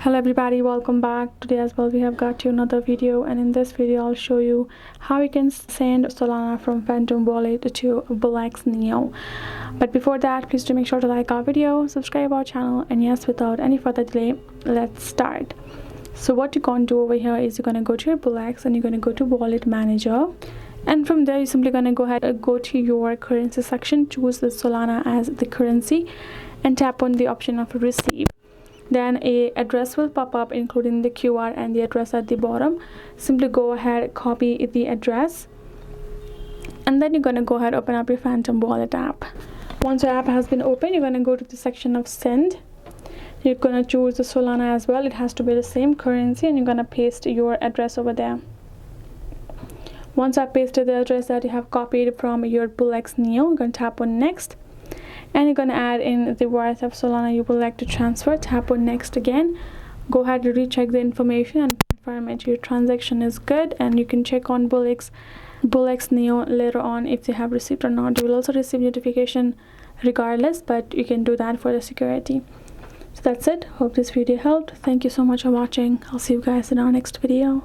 Hello everybody, welcome back. Today as well we have got you another video, and in this video I'll show you how you can send Solana from Phantom wallet to BullX Neo. But before that, please do make sure to like our video, subscribe our channel, and yes, without any further delay, let's start. So what you're going to do over here is you're going to go to your BullX and you're going to go to wallet manager, and from there you're simply going to go ahead and go to your currency section, choose the Solana as the currency, and tap on the option of receive. Then a address will pop up including the QR and the address at the bottom. Simply go ahead, copy the address, and then you're going to go ahead, open up your Phantom wallet app. Once your app has been opened, you're going to go to the section of send. You're going to choose the Solana as well. It has to be the same currency, and you're going to paste your address over there. Once I pasted the address that you have copied from your BullX Neo, you're going to tap on next, and you're going to add in the worth of Solana you would like to transfer. Tap on next again. Go ahead and recheck the information and confirm it your transaction is good, and you can check on BullX Neo later on if they have received or not. You will also receive notification regardless, but you can do that for the security. So that's it. Hope this video helped. Thank you so much for watching. I'll see you guys in our next video.